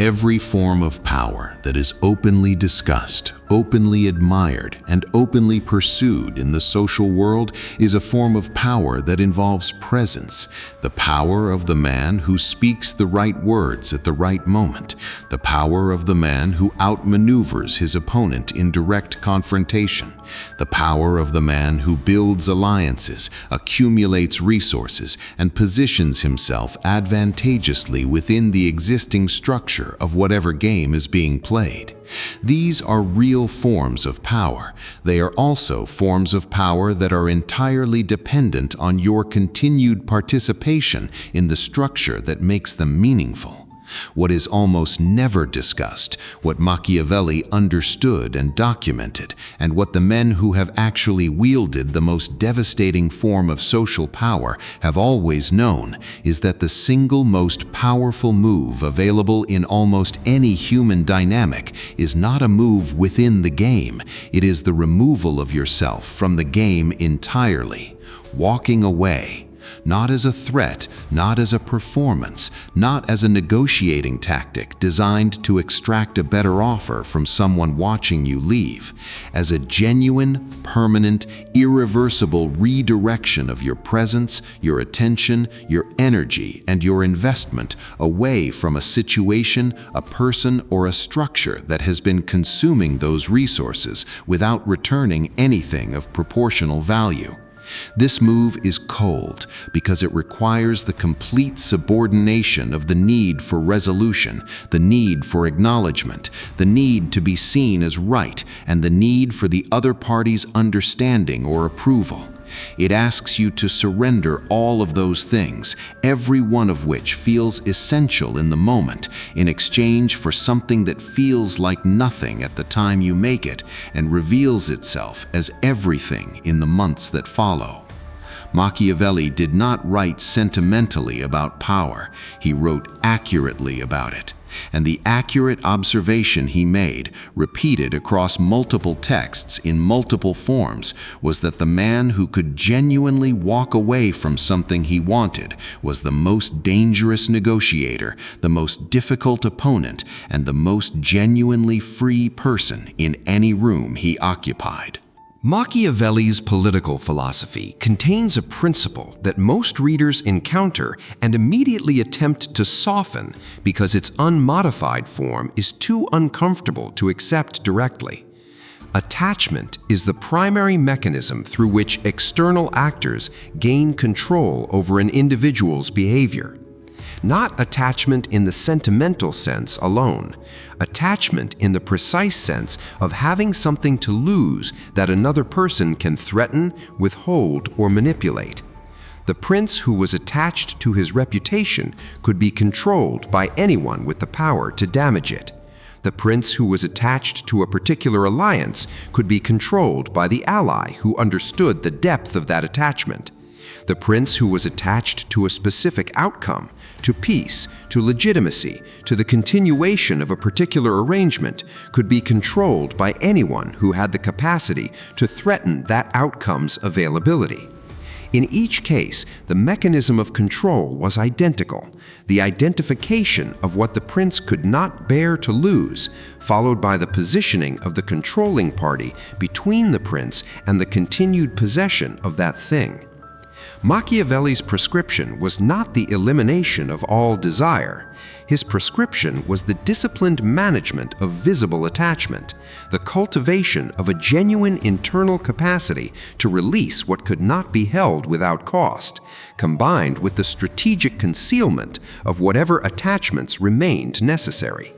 Every form of power that is openly discussed, openly admired, and openly pursued in the social world is a form of power that involves presence, the power of the man who speaks the right words at the right moment, the power of the man who outmaneuvers his opponent in direct confrontation, the power of the man who builds alliances, accumulates resources, and positions himself advantageously within the existing structure of whatever game is being played. These are real forms of power. They are also forms of power that are entirely dependent on your continued participation in the structure that makes them meaningful. What is almost never discussed, what Machiavelli understood and documented, and what the men who have actually wielded the most devastating form of social power have always known, is that the single most powerful move available in almost any human dynamic is not a move within the game. It is the removal of yourself from the game entirely, walking away. Not as a threat, not as a performance, not as a negotiating tactic designed to extract a better offer from someone watching you leave, as a genuine, permanent, irreversible redirection of your presence, your attention, your energy, and your investment away from a situation, a person, or a structure that has been consuming those resources without returning anything of proportional value. This move is cold because it requires the complete subordination of the need for resolution, the need for acknowledgement, the need to be seen as right, and the need for the other party's understanding or approval. It asks you to surrender all of those things, every one of which feels essential in the moment, in exchange for something that feels like nothing at the time you make it and reveals itself as everything in the months that follow. Machiavelli did not write sentimentally about power, he wrote accurately about it. And the accurate observation he made, repeated across multiple texts in multiple forms, was that the man who could genuinely walk away from something he wanted was the most dangerous negotiator, the most difficult opponent, and the most genuinely free person in any room he occupied. Machiavelli's political philosophy contains a principle that most readers encounter and immediately attempt to soften because its unmodified form is too uncomfortable to accept directly. Attachment is the primary mechanism through which external actors gain control over an individual's behavior. Not attachment in the sentimental sense alone, attachment in the precise sense of having something to lose that another person can threaten, withhold, or manipulate. The prince who was attached to his reputation could be controlled by anyone with the power to damage it. The prince who was attached to a particular alliance could be controlled by the ally who understood the depth of that attachment. The prince who was attached to a specific outcome, to peace, to legitimacy, to the continuation of a particular arrangement, could be controlled by anyone who had the capacity to threaten that outcome's availability. In each case, the mechanism of control was identical, the identification of what the prince could not bear to lose, followed by the positioning of the controlling party between the prince and the continued possession of that thing. Machiavelli's prescription was not the elimination of all desire. His prescription was the disciplined management of visible attachment, the cultivation of a genuine internal capacity to release what could not be held without cost, combined with the strategic concealment of whatever attachments remained necessary.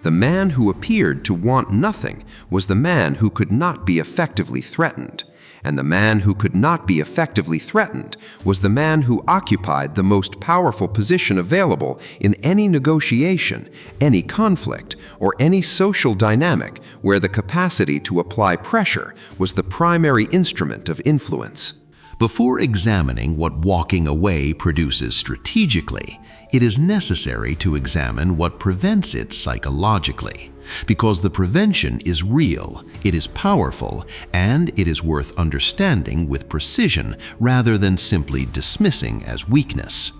The man who appeared to want nothing was the man who could not be effectively threatened. And the man who could not be effectively threatened was the man who occupied the most powerful position available in any negotiation, any conflict, or any social dynamic where the capacity to apply pressure was the primary instrument of influence. Before examining what walking away produces strategically, it is necessary to examine what prevents it psychologically. Because the prevention is real, it is powerful, and it is worth understanding with precision rather than simply dismissing as weakness.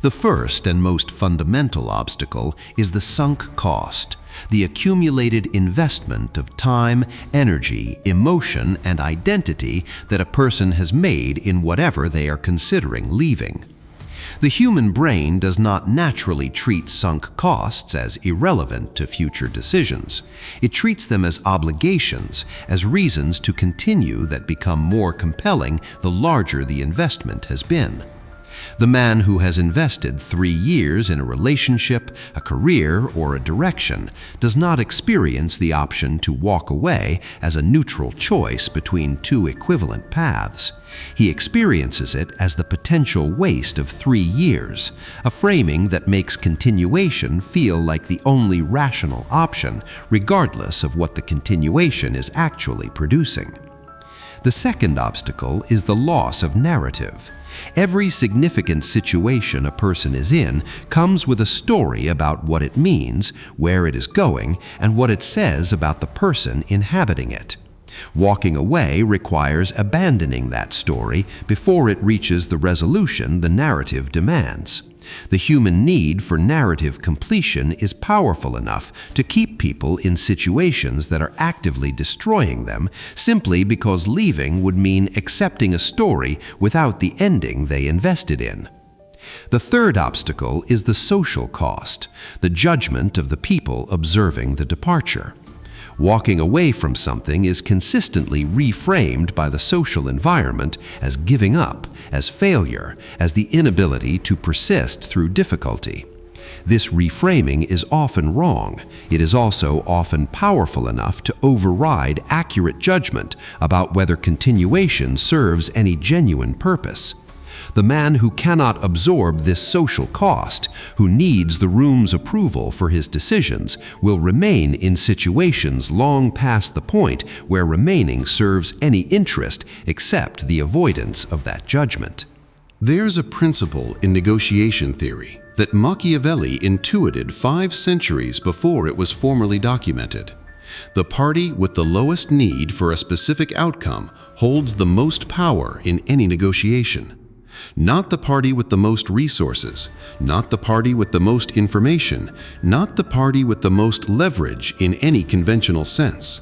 The first and most fundamental obstacle is the sunk cost, the accumulated investment of time, energy, emotion, and identity that a person has made in whatever they are considering leaving. The human brain does not naturally treat sunk costs as irrelevant to future decisions. It treats them as obligations, as reasons to continue that become more compelling the larger the investment has been. The man who has invested 3 years in a relationship, a career, or a direction does not experience the option to walk away as a neutral choice between 2 equivalent paths. He experiences it as the potential waste of 3 years, a framing that makes continuation feel like the only rational option, regardless of what the continuation is actually producing. The second obstacle is the loss of narrative. Every significant situation a person is in comes with a story about what it means, where it is going, and what it says about the person inhabiting it. Walking away requires abandoning that story before it reaches the resolution the narrative demands. The human need for narrative completion is powerful enough to keep people in situations that are actively destroying them, simply because leaving would mean accepting a story without the ending they invested in. The third obstacle is the social cost, the judgment of the people observing the departure. Walking away from something is consistently reframed by the social environment as giving up, as failure, as the inability to persist through difficulty. This reframing is often wrong. It is also often powerful enough to override accurate judgment about whether continuation serves any genuine purpose. The man who cannot absorb this social cost, who needs the room's approval for his decisions, will remain in situations long past the point where remaining serves any interest except the avoidance of that judgment. There's a principle in negotiation theory that Machiavelli intuited 5 centuries before it was formally documented. The party with the lowest need for a specific outcome holds the most power in any negotiation. Not the party with the most resources, not the party with the most information, not the party with the most leverage in any conventional sense.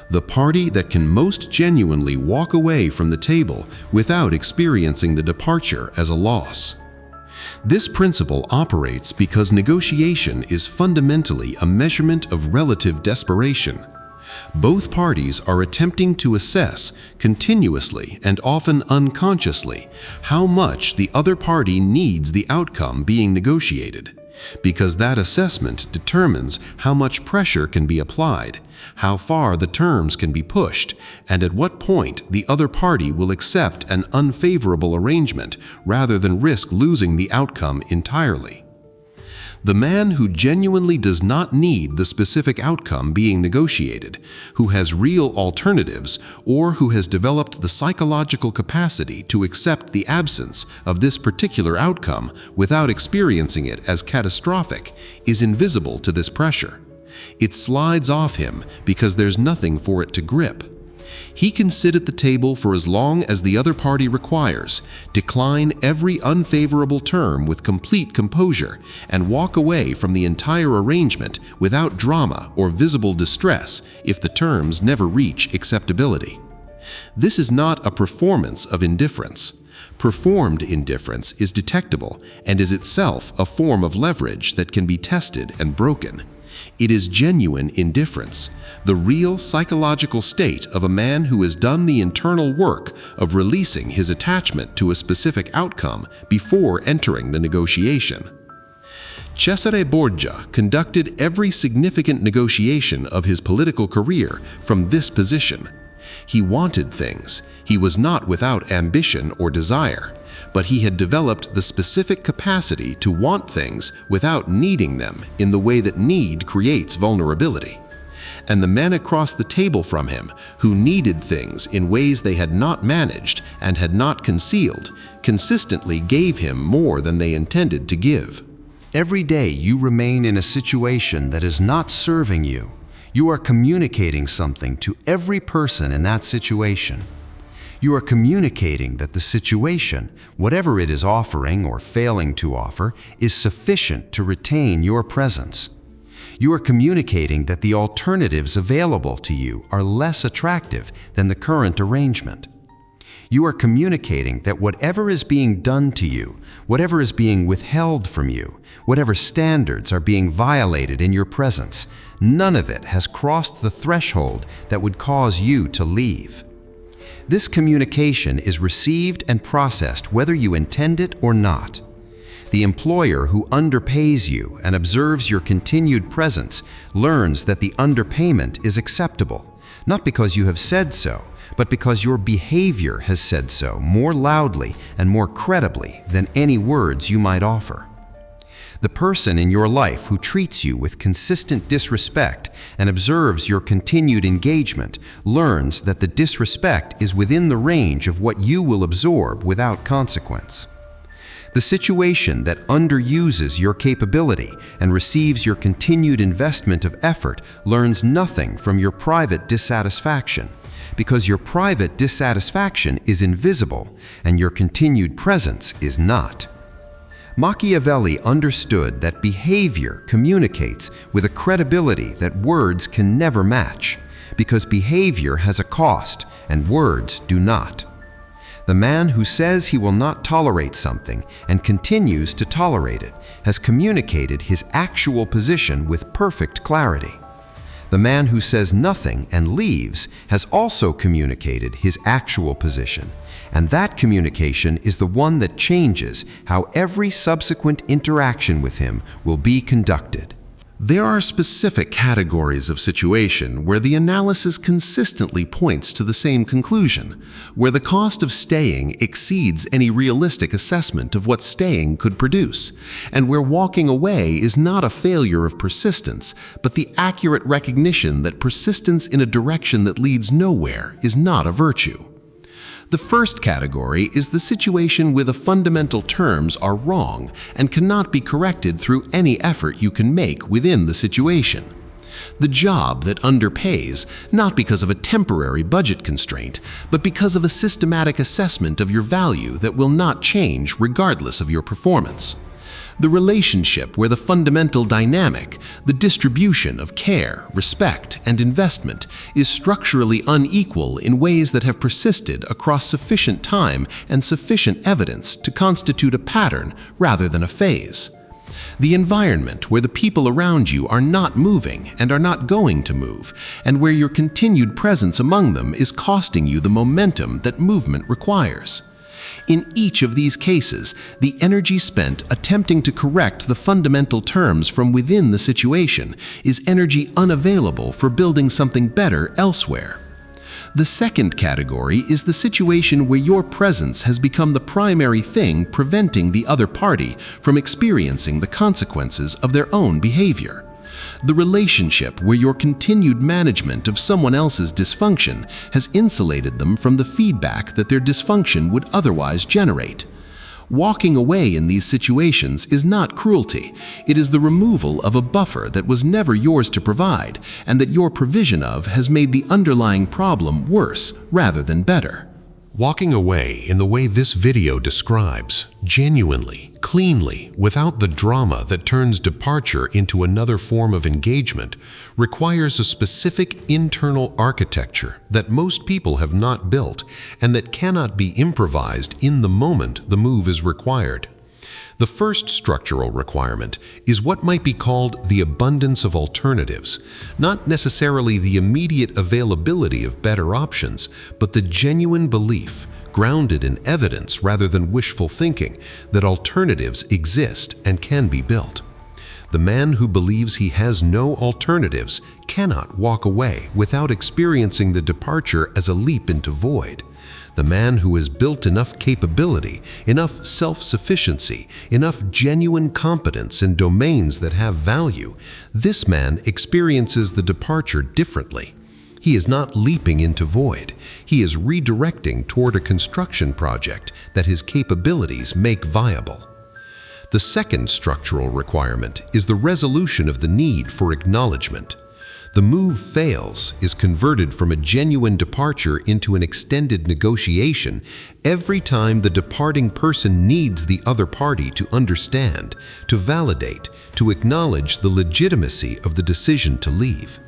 The party that can most genuinely walk away from the table without experiencing the departure as a loss. This principle operates because negotiation is fundamentally a measurement of relative desperation. Both parties are attempting to assess, continuously and often unconsciously, how much the other party needs the outcome being negotiated, because that assessment determines how much pressure can be applied, how far the terms can be pushed, and at what point the other party will accept an unfavorable arrangement rather than risk losing the outcome entirely. The man who genuinely does not need the specific outcome being negotiated, who has real alternatives, or who has developed the psychological capacity to accept the absence of this particular outcome without experiencing it as catastrophic, is invisible to this pressure. It slides off him because there's nothing for it to grip. He can sit at the table for as long as the other party requires, decline every unfavorable term with complete composure, and walk away from the entire arrangement without drama or visible distress if the terms never reach acceptability. This is not a performance of indifference. Performed indifference is detectable and is itself a form of leverage that can be tested and broken. It is genuine indifference, the real psychological state of a man who has done the internal work of releasing his attachment to a specific outcome before entering the negotiation. Cesare Borgia conducted every significant negotiation of his political career from this position. He wanted things. He was not without ambition or desire, but he had developed the specific capacity to want things without needing them in the way that need creates vulnerability. And the men across the table from him, who needed things in ways they had not managed and had not concealed, consistently gave him more than they intended to give. Every day you remain in a situation that is not serving you, you are communicating something to every person in that situation. You are communicating that the situation, whatever it is offering or failing to offer, is sufficient to retain your presence. You are communicating that the alternatives available to you are less attractive than the current arrangement. You are communicating that whatever is being done to you, whatever is being withheld from you, whatever standards are being violated in your presence, none of it has crossed the threshold that would cause you to leave. This communication is received and processed whether you intend it or not. The employer who underpays you and observes your continued presence learns that the underpayment is acceptable, not because you have said so, but because your behavior has said so more loudly and more credibly than any words you might offer. The person in your life who treats you with consistent disrespect and observes your continued engagement learns that the disrespect is within the range of what you will absorb without consequence. The situation that underuses your capability and receives your continued investment of effort learns nothing from your private dissatisfaction, because your private dissatisfaction is invisible and your continued presence is not. Machiavelli understood that behavior communicates with a credibility that words can never match, because behavior has a cost and words do not. The man who says he will not tolerate something and continues to tolerate it has communicated his actual position with perfect clarity. The man who says nothing and leaves has also communicated his actual position, and that communication is the one that changes how every subsequent interaction with him will be conducted. There are specific categories of situation where the analysis consistently points to the same conclusion, where the cost of staying exceeds any realistic assessment of what staying could produce, and where walking away is not a failure of persistence, but the accurate recognition that persistence in a direction that leads nowhere is not a virtue. The first category is the situation where the fundamental terms are wrong and cannot be corrected through any effort you can make within the situation. The job that underpays, not because of a temporary budget constraint, but because of a systematic assessment of your value that will not change regardless of your performance. The relationship where the fundamental dynamic, the distribution of care, respect, and investment is structurally unequal in ways that have persisted across sufficient time and sufficient evidence to constitute a pattern rather than a phase. The environment where the people around you are not moving and are not going to move, and where your continued presence among them is costing you the momentum that movement requires. In each of these cases, the energy spent attempting to correct the fundamental terms from within the situation is energy unavailable for building something better elsewhere. The second category is the situation where your presence has become the primary thing preventing the other party from experiencing the consequences of their own behavior. The relationship where your continued management of someone else's dysfunction has insulated them from the feedback that their dysfunction would otherwise generate. Walking away in these situations is not cruelty. It is the removal of a buffer that was never yours to provide, and that your provision of has made the underlying problem worse rather than better. Walking away in the way this video describes, genuinely, cleanly, without the drama that turns departure into another form of engagement, requires a specific internal architecture that most people have not built and that cannot be improvised in the moment the move is required. The first structural requirement is what might be called the abundance of alternatives, not necessarily the immediate availability of better options, but the genuine belief, grounded in evidence rather than wishful thinking, that alternatives exist and can be built. The man who believes he has no alternatives cannot walk away without experiencing the departure as a leap into void. The man who has built enough capability, enough self-sufficiency, enough genuine competence in domains that have value, this man experiences the departure differently. He is not leaping into void. He is redirecting toward a construction project that his capabilities make viable. The second structural requirement is the resolution of the need for acknowledgement. The move fails, is converted from a genuine departure into an extended negotiation every time the departing person needs the other party to understand, to validate, to acknowledge the legitimacy of the decision to leave.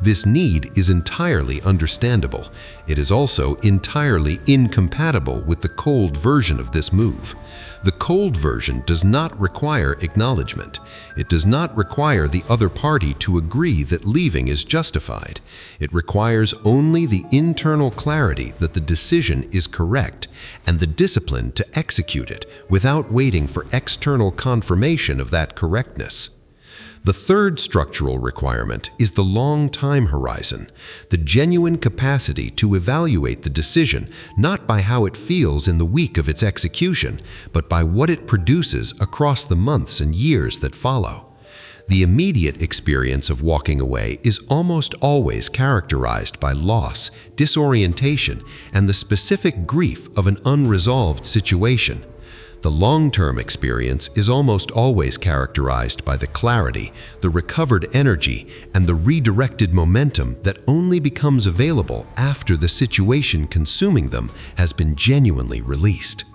This need is entirely understandable. It is also entirely incompatible with the cold version of this move. The cold version does not require acknowledgement. It does not require the other party to agree that leaving is justified. It requires only the internal clarity that the decision is correct and the discipline to execute it without waiting for external confirmation of that correctness. The third structural requirement is the long time horizon, the genuine capacity to evaluate the decision not by how it feels in the week of its execution, but by what it produces across the months and years that follow. The immediate experience of walking away is almost always characterized by loss, disorientation, and the specific grief of an unresolved situation. The long-term experience is almost always characterized by the clarity, the recovered energy, and the redirected momentum that only becomes available after the situation consuming them has been genuinely released.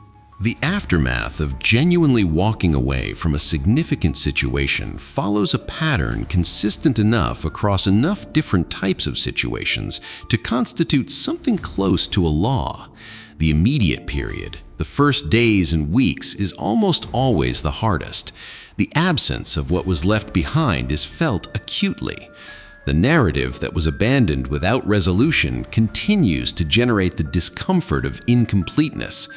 The aftermath of genuinely walking away from a significant situation follows a pattern consistent enough across enough different types of situations to constitute something close to a law. The immediate period, the first days and weeks, is almost always the hardest. The absence of what was left behind is felt acutely. The narrative that was abandoned without resolution continues to generate the discomfort of incompleteness.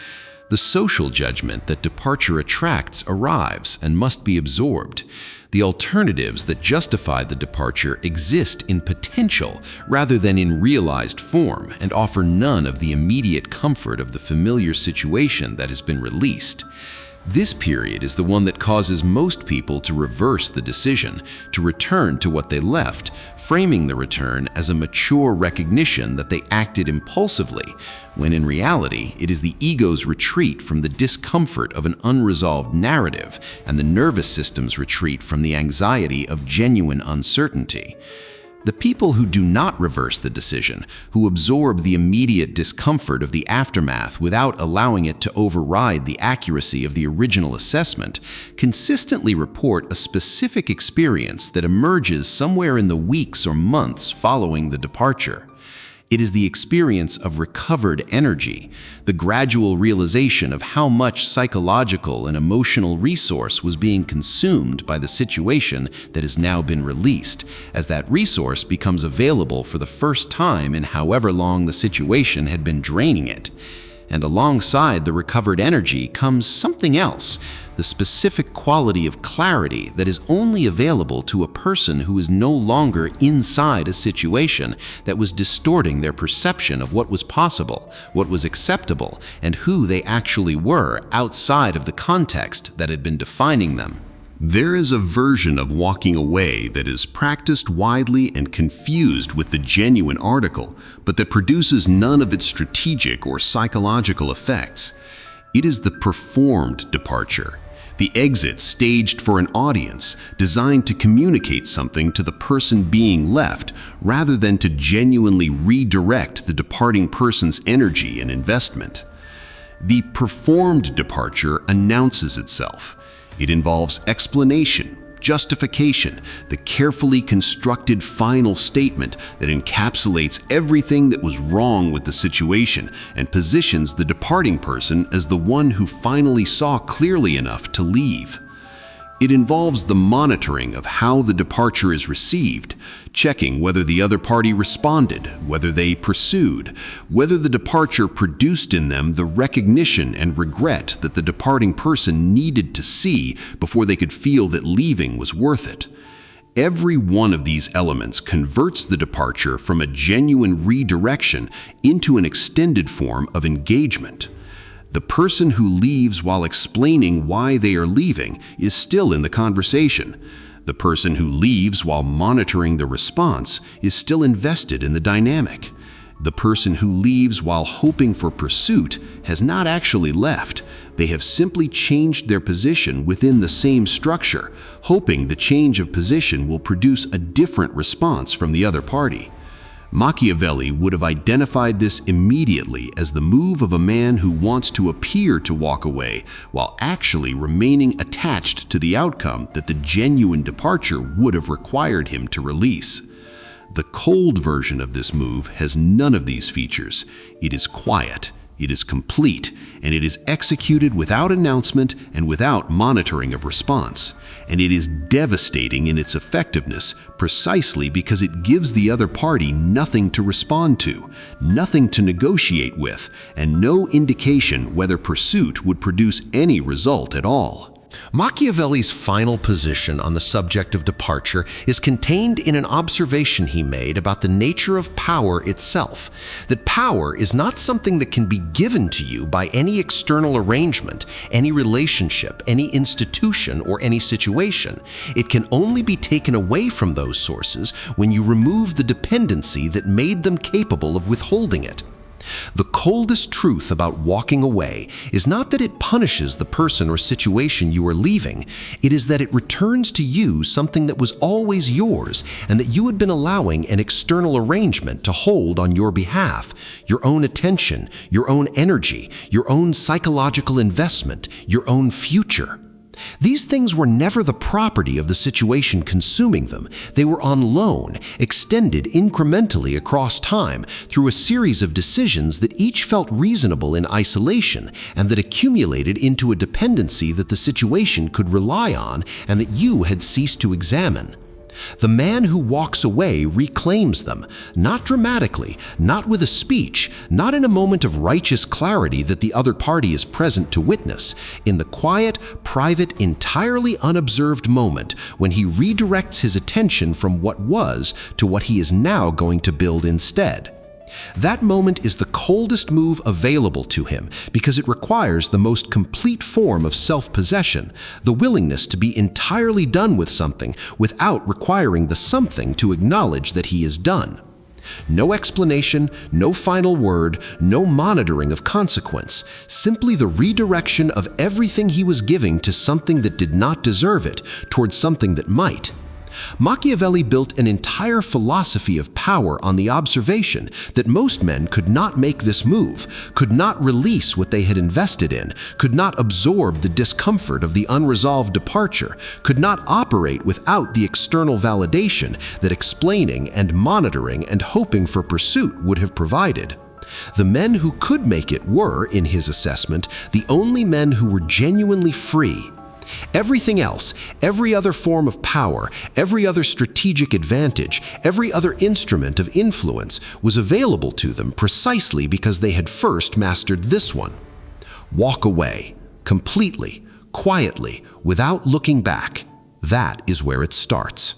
The social judgment that departure attracts arrives and must be absorbed. The alternatives that justify the departure exist in potential rather than in realized form and offer none of the immediate comfort of the familiar situation that has been released. This period is the one that causes most people to reverse the decision, to return to what they left, framing the return as a mature recognition that they acted impulsively, when in reality it is the ego's retreat from the discomfort of an unresolved narrative and the nervous system's retreat from the anxiety of genuine uncertainty. The people who do not reverse the decision, who absorb the immediate discomfort of the aftermath without allowing it to override the accuracy of the original assessment, consistently report a specific experience that emerges somewhere in the weeks or months following the departure. It is the experience of recovered energy, the gradual realization of how much psychological and emotional resource was being consumed by the situation that has now been released, as that resource becomes available for the first time in however long the situation had been draining it. And alongside the recovered energy comes something else, the specific quality of clarity that is only available to a person who is no longer inside a situation that was distorting their perception of what was possible, what was acceptable, and who they actually were outside of the context that had been defining them. There is a version of walking away that is practiced widely and confused with the genuine article, but that produces none of its strategic or psychological effects. It is the performed departure, the exit staged for an audience, designed to communicate something to the person being left, rather than to genuinely redirect the departing person's energy and investment. The performed departure announces itself. It involves explanation, justification, the carefully constructed final statement that encapsulates everything that was wrong with the situation and positions the departing person as the one who finally saw clearly enough to leave. It involves the monitoring of how the departure is received, checking whether the other party responded, whether they pursued, whether the departure produced in them the recognition and regret that the departing person needed to see before they could feel that leaving was worth it. Every one of these elements converts the departure from a genuine redirection into an extended form of engagement. The person who leaves while explaining why they are leaving is still in the conversation. The person who leaves while monitoring the response is still invested in the dynamic. The person who leaves while hoping for pursuit has not actually left. They have simply changed their position within the same structure, hoping the change of position will produce a different response from the other party. Machiavelli would have identified this immediately as the move of a man who wants to appear to walk away while actually remaining attached to the outcome that the genuine departure would have required him to release. The cold version of this move has none of these features. It is quiet, it is complete, and it is executed without announcement and without monitoring of response. And it is devastating in its effectiveness precisely because it gives the other party nothing to respond to, nothing to negotiate with, and no indication whether pursuit would produce any result at all. Machiavelli's final position on the subject of departure is contained in an observation he made about the nature of power itself, that power is not something that can be given to you by any external arrangement, any relationship, any institution, or any situation. It can only be taken away from those sources when you remove the dependency that made them capable of withholding it. The coldest truth about walking away is not that it punishes the person or situation you are leaving. It is that it returns to you something that was always yours and that you had been allowing an external arrangement to hold on your behalf. Your own attention, your own energy, your own psychological investment, your own future. These things were never the property of the situation consuming them. They were on loan, extended incrementally across time through a series of decisions that each felt reasonable in isolation and that accumulated into a dependency that the situation could rely on and that you had ceased to examine. The man who walks away reclaims them, not dramatically, not with a speech, not in a moment of righteous clarity that the other party is present to witness, in the quiet, private, entirely unobserved moment when he redirects his attention from what was to what he is now going to build instead. That moment is the coldest move available to him because it requires the most complete form of self-possession, the willingness to be entirely done with something without requiring the something to acknowledge that he is done. No explanation, no final word, no monitoring of consequence, simply the redirection of everything he was giving to something that did not deserve it towards something that might. Machiavelli built an entire philosophy of power on the observation that most men could not make this move, could not release what they had invested in, could not absorb the discomfort of the unresolved departure, could not operate without the external validation that explaining and monitoring and hoping for pursuit would have provided. The men who could make it were, in his assessment, the only men who were genuinely free. Everything else, every other form of power, every other strategic advantage, every other instrument of influence was available to them precisely because they had first mastered this one. Walk away, completely, quietly, without looking back. That is where it starts.